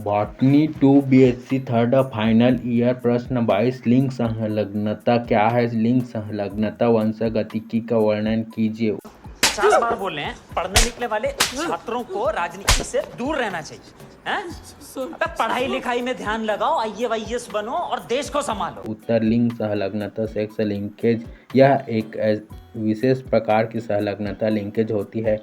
Botany 2 BSc third final year. प्रश्न 22। लिंग संलग्नता क्या है? लिंग संलग्नता वंशागतिकी का वर्णन कीजिए। 50 बार बोल रहे हैं, पढ़ने निकले वाले छात्रों को राजनीति से दूर रहना चाहिए। हैं? अबे पढ़ाई लिखाई में ध्यान लगाओ, IAS बनो और देश को संभालो। उत्तर लिंग संलग्नता सेक्स लिंकेज। यह एक विशेष प्रकार की संलग्नता लिंकेज होती है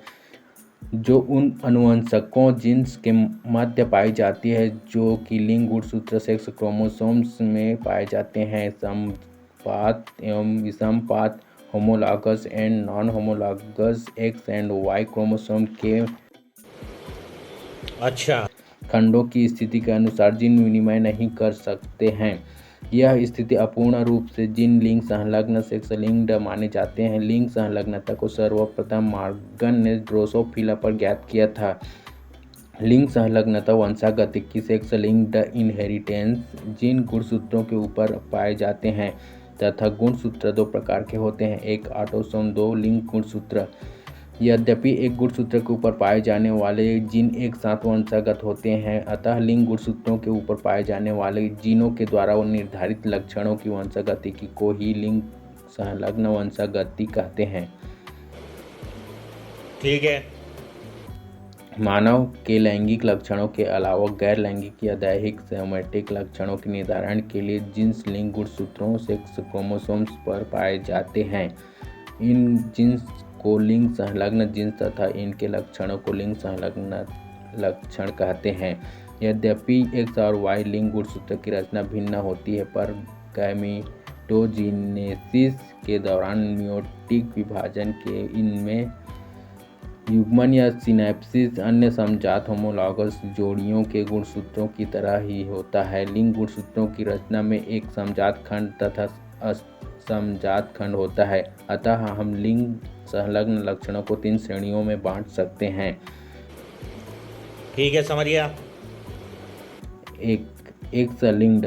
जो उन अनुवंशकों जीन्स के मध्य पाई जाती है जो कि लिंग गुणसूत्र सेक्स क्रोमोसोम्स में पाए जाते हैं। समपात एवं विषमपात homologous and non homologous x and y chromosome के खंडों की स्थिति के अनुसार जीन विनिमय नहीं कर सकते हैं। यह स्थिति अपूर्ण रूप से जीन लिंग संलग्न सेक्स लिंक्ड माने जाते हैं। लिंग संलग्नता को सर्वप्रथम मॉर्गन ने ड्रोसोफिला पर ज्ञात किया था। लिंग संलग्नता वंशागतिकी सेक्स लिंक्ड इनहेरिटेंस जीन गुणसूत्रों के ऊपर पाए जाते हैं तथा गुणसूत्र दो प्रकार के होते हैं, एक ऑटोसोम, दो लिंग गुणसूत्र। यद्यपि एक गुणसूत्र के ऊपर पाए जाने वाले जीन एक साथ वंशागत होते हैं, अतः लिंग गुणसूत्रों के ऊपर पाए जाने वाले जीनों के द्वारा निर्धारित लक्षणों की वंशागतिकी को ही लिंग संलग्न वंशागति कहते हैं। ठीक है। मानव के लैंगिक लक्षणों के अलावा गैर लैंगिक या दैहिक सोमैटिक लक्षणों के निर्धारण के लिए जीन्स लिंग गुणसूत्रों सेक्स क्रोमोसोम्स पर पाए जाते हैं। इन जीन्स को लिंग संलग्न जीन्स तथा इनके लक्षणों को लिंग संलग्न लक्षण कहते हैं। यद्यपि एक्स और वाई लिंग गुणसूत्र की रचना भिन्न होती है, पर गैमेटोजेनेसिस के दौरान मियोटिक विभाजन के इनमें युग्मन या सिनैप्सिस अन्य समजात होमोलॉगस जोड़ियों के गुणसूत्रों की तरह ही होता है। लिंग गुणसूत्रों की रचना में एक समजात खंड तथा असमजात खंड होता है, अतः हम लिंग संलग्न लक्षणों को 3 श्रेणियों में बांट सकते हैं। ठीक है, समझ गया। एक्स लिंक्ड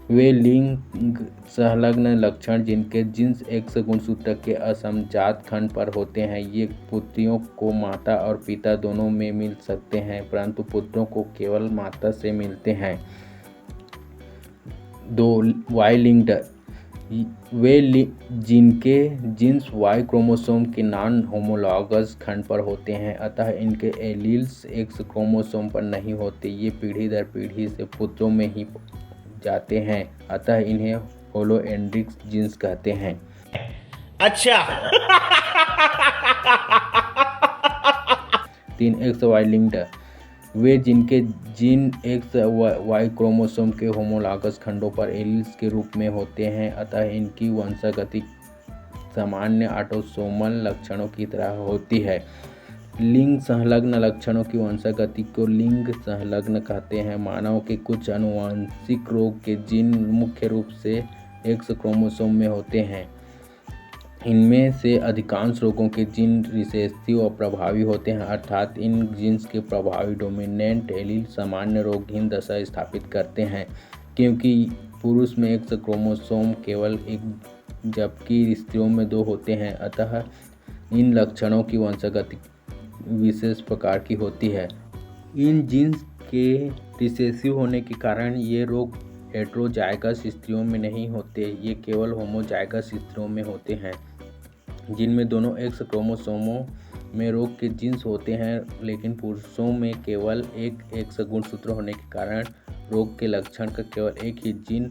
वे लिंग संलग्न लक्षण जिनके जीन्स एक्स गुणसूत्र के असमजात खंड पर होते हैं। ये पुत्रियों को माता और पिता दोनों में मिल सकते हैं, परंतु पुत्रों को केवल माता से मिलते हैं। 2 वाई लिंक्ड वे जिनके जीन्स वाई क्रोमोसोम के नॉन होमोलॉगस खंड पर होते हैं, अतः इनके एलील्स एक्स क्रोमोसोम पर नहीं होते। ये पीढ़ी दर पीढ़ी से पुत्रों में ही जाते हैं, अतः इन्हें होलोएंड्रिक जीन्स कहते हैं। अच्छा। 3 एक्स वाई लिंक्ड वे जिनके जीन एक्स वाई क्रोमोसोम के होमोलॉगस खंडों पर एलील्स के रूप में होते हैं, अतः इनकी वंशागति सामान्य ऑटोसोमल लक्षणों की तरह होती है। लिंग संलग्न लक्षणों की वंशागति को लिंग संलग्न कहते हैं। मानव के कुछ आनुवंशिक रोग के जीन मुख्य रूप से एक्स क्रोमोसोम में होते हैं। इनमें से अधिकांश रोगों के जीन रिसेसिव और प्रभावी होते हैं, अर्थात इन जीन्स के प्रभावी डोमिनेंट एलील सामान्य रोगहीन दशा स्थापित करते हैं। क्योंकि पुरुष में एक्स क्रोमोसोम केवल एक जबकि स्त्रियों में 2 होते हैं, अतः इन लक्षणों की वंशागति विशेष प्रकार की होती है। इन जीन्स के रिसेसिव होने के कारण ये रोग हेटेरोजाइगस स्त्रियों में नहीं होते, ये केवल होमोजाइगस स्त्रियों में होते हैं जिनमें दोनों एक्स क्रोमोसोमों में रोग के जीन्स होते हैं, लेकिन पुरुषों में केवल एक एक्स गुणसूत्र होने के कारण रोग के लक्षण का केवल एक ही जीन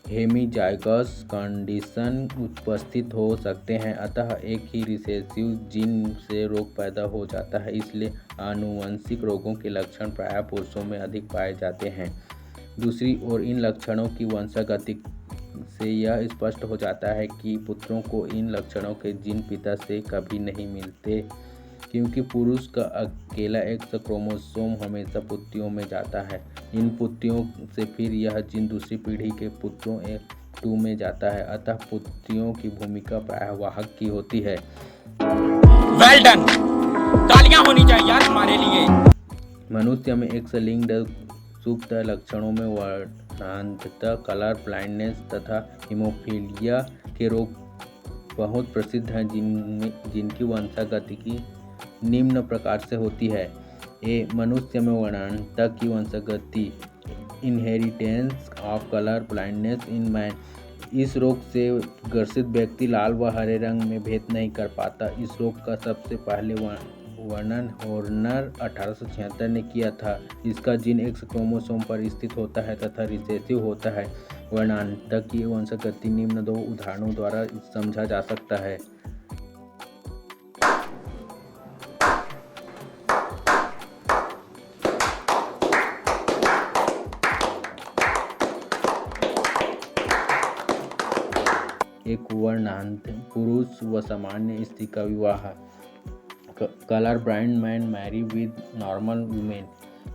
हेमीजाइगस कंडीशन उपस्थित हो सकते हैं, अतः एक ही रिसेसिव जीन से रोग पैदा हो जाता है। इसलिए आनुवंशिक रोगों के लक्षण प्रायः पुरुषों में अधिक पाए जाते हैं। दूसरी ओर इन लक्षणों की वंशागति से यह स्पष्ट हो जाता है कि पुत्रों को इन लक्षणों के जीन पिता से कभी नहीं मिलते, क्योंकि पुरुष का अकेला एक्स क्रोमोसोम हमेशा पुत्रियों में जाता है। इन पुत्रियों से फिर यह जीन दूसरी पीढ़ी के पुत्रों F2 में जाता है, अतः पुत्रियों की भूमिका प्रायः वाहक की होती है। वेल डन, तालियां होनी चाहिए यार हमारे लिए। मनुष्य में एक्स लिंक्ड सुप्त लक्षणों में वर्णांधता, कलर ब्लाइंडनेस तथा हीमोफीलिया के रोग बहुत प्रसिद्ध हैं, जिनकी वंशागति निम्न प्रकार से होती है। मनुष्य में वर्णांतक की वंशागति inheritance of colour blindness in man. इस रोग से ग्रसित व्यक्ति लाल व हरे रंग में भेद नहीं कर पाता। इस रोग का सबसे पहले वर्णन हॉर्नर 1876 ने किया था। इसका जीन एक्स क्रोमोसोम पर स्थित होता है तथा रिसेसिव होता है। वर्णांतक की वंशागति निम्न 2 उदाहरणों द्वारा समझा जा सकता है। एक वर्णांत पुरुष व सामान्य स्त्री का विवाह। Colour blind man marry with normal women.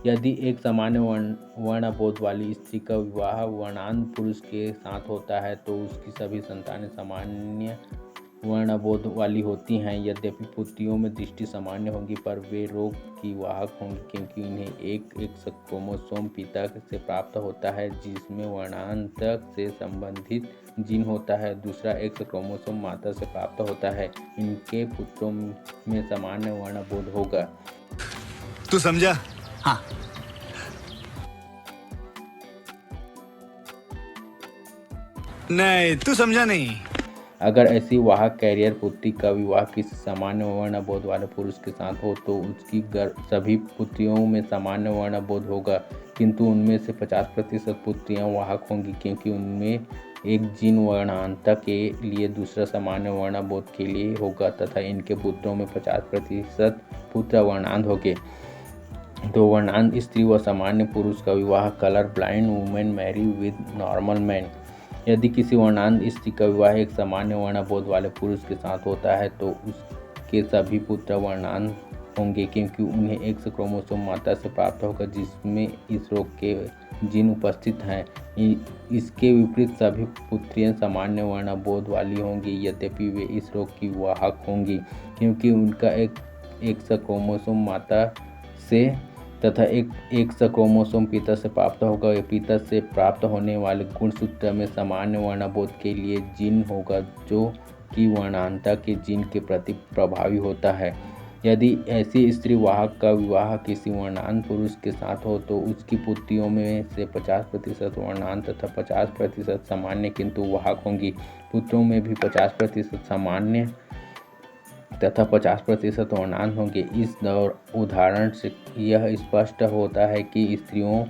यदि एक सामान्य वर्णबोध वाली स्त्री का विवाह वर्णांध पुरुष के साथ होता है तो उसकी सभी संतानें सामान्य वर्णबोध वाली होती हैं। यद्यपि पुत्रियों में दृष्टि सामान्य होगी पर वे रोग की वाहक होंगी क्योंकि उन्हें एक एक्स क्रोमोसोम पिता से प्राप्त होता है जिसमें वर्णांतक से संबंधित जीन होता है। दूसरा एक्स क्रोमोसोम माता से प्राप्त होता है। इनके पुत्रों में सामान्य वर्णबोध होगा। तू समझा? हाँ। नहीं, तू समझा नहीं। अगर ऐसी वाहक कैरियर पुत्री का विवाह किसी सामान्य वर्णबोध वाले पुरुष के साथ हो तो उसकी सभी पुत्रियों में सामान्य वर्णबोध होगा, किंतु उनमें से 50% पुत्रियां वाहक होंगी क्योंकि उनमें एक जीन वर्णांतक के लिए दूसरा सामान्य वर्णबोध के लिए होगा तथा इनके पुत्रों में 50% पुत्र वर्णांध होंगे। तो वर्णांध स्त्री व सामान्य पुरुष का विवाह। Colour blind women marry with normal man. यदि किसी वर्णांध स्त्री का विवाह एक सामान्य वर्णबोध वाले पुरुष के साथ होता है तो उसके सभी पुत्र वर्णांध होंगे क्योंकि उन्हें एक्स क्रोमोसोम माता से प्राप्त होगा जिसमें इस रोग के जीन उपस्थित हैं। इसके विपरीत सभी पुत्रियां सामान्य वर्णबोध वाली होंगी यद्यपि वे इस रोग की वाहक होंगी क्योंकि उनका एक एक्स क्रोमोसोम माता से तथा एक एक्स क्रोमोसोम पिता से प्राप्त होगा। पिता से प्राप्त होने वाले गुणसूत्र में सामान्य वर्णबोध के लिए जीन होगा जो कि वर्णांतक के जीन के प्रति प्रभावी होता है। यदि ऐसी स्त्री वाहक का विवाह किसी वर्णांध पुरुष के साथ हो तो उसकी पुत्रियों में से 50% वर्णांध तथा 50% सामान्य किंतु वाहक होंगी। पुत्रों में भी 50% सामान्य तथा 50% वर्णांध होंगे। इस उदाहरण से यह स्पष्ट होता है कि स्त्रियों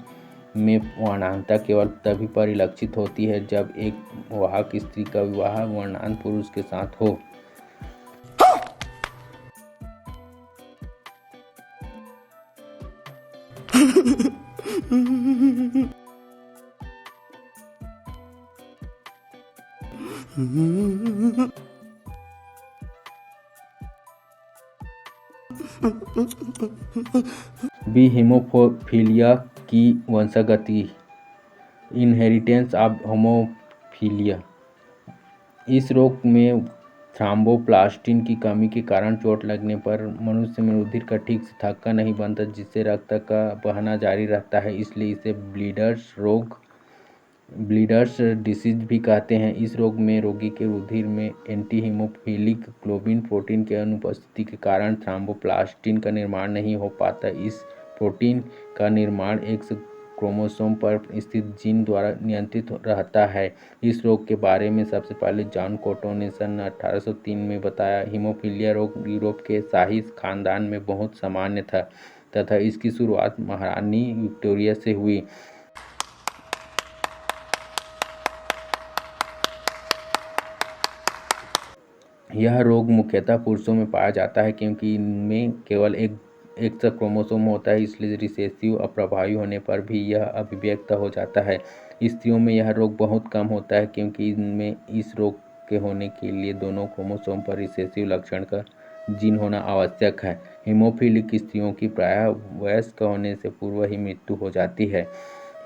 में वर्णांतता केवल तभी परिलक्षित होती है जब एक वाहक स्त्री का विवाह वर्णांध पुरुष के साथ हो। बी हीमोफीलिया की वंशागति इनहेरिटेंस ऑफ हीमोफीलिया। इस रोग में थ्रोम्बोप्लास्टिन की कमी के कारण चोट लगने पर मनुष्य में रुधिर का ठीक से थक्का नहीं बनता जिससे रक्त का बहना जारी रहता है, इसलिए इसे ब्लीडर्स डिसीज भी कहते हैं। इस रोग में रोगी के रुधिर में एंटी हीमोफिलिक ग्लोबिन प्रोटीन के अनुपस्थिति के कारण थ्रोम्बोप्लास्टिन का निर्माण नहीं हो पाता। इस प्रोटीन का निर्माण एक्स क्रोमोसोम पर स्थित जीन द्वारा नियंत्रित रहता है। इस रोग के बारे में सबसे पहले जॉन कोटो ने सन 1803 में बताया। हीमोफीलिया रोग यूरोप के शाही खानदान में बहुत सामान्य था तथा इसकी शुरुआत महारानी विक्टोरिया से हुई। यह रोग मुख्यतः पुरुषों में पाया जाता है क्योंकि इनमें केवल एक एक्स क्रोमोसोम होता है, इसलिए रिसेसिव अप्रभावी होने पर भी यह अभिव्यक्त हो जाता है। स्त्रियों में यह रोग बहुत कम होता है क्योंकि इनमें इस रोग के होने के लिए दोनों क्रोमोसोम पर रिसेसिव लक्षण का जीन होना आवश्यक है। हीमोफिलिक स्त्रियों की प्रायः वयस्क होने से पूर्व ही मृत्यु हो जाती है।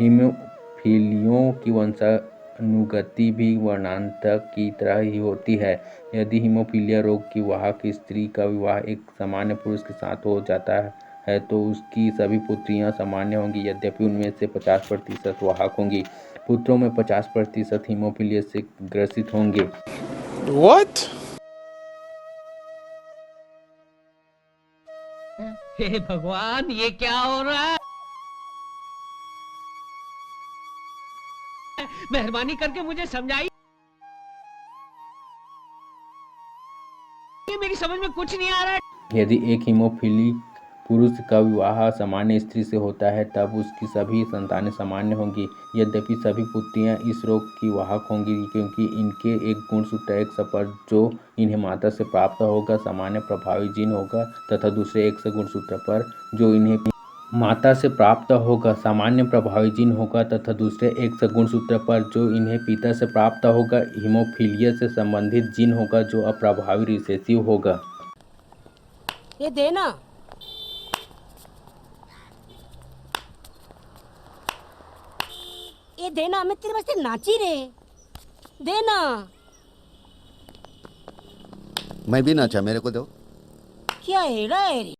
हीमोफिलियों की वंशानुगति भी वर्णांतक की तरह ही होती है। यदि हीमोफीलिया रोग की वाहक स्त्री का विवाह एक सामान्य पुरुष के साथ हो जाता है तो उसकी सभी पुत्रियां सामान्य होंगी यद्यपि उनमें से 50% वाहक होंगी। पुत्रों में 50% हीमोफीलिया से ग्रसित होंगे। What? हे भगवान, ये क्या हो रहा है? मेहरबानी करके मुझे समझाइए, मेरी समझ में कुछ नहीं आ रहा है। यदि एक हीमोफिलिक पुरुष का विवाह सामान्य स्त्री से होता है तब उसकी सभी संतानें सामान्य होंगी। यद्यपि सभी पुत्रियां इस रोग की वाहक होंगी, क्योंकि इनके एक गुणसूत्र X पर जो इन्हें माता से प्राप्त होगा सामान्य प्रभावी जीन होगा तथा दूसरे X गुणसूत्र पर जो इन्हें माता से प्राप्त होगा सामान्य प्रभावी जीन होगा तथा दूसरे X गुणसूत्र पर जो इन्हें पिता से प्राप्त होगा हीमोफीलिया से संबंधित जीन होगा जो अप्रभावी रिसेसिव होगा। ये देना, ये देना, मैं तेरे वास्ते नाची रे, देना। मैं भी नाचा, मेरे को दो। क्या हेड़ा है रे?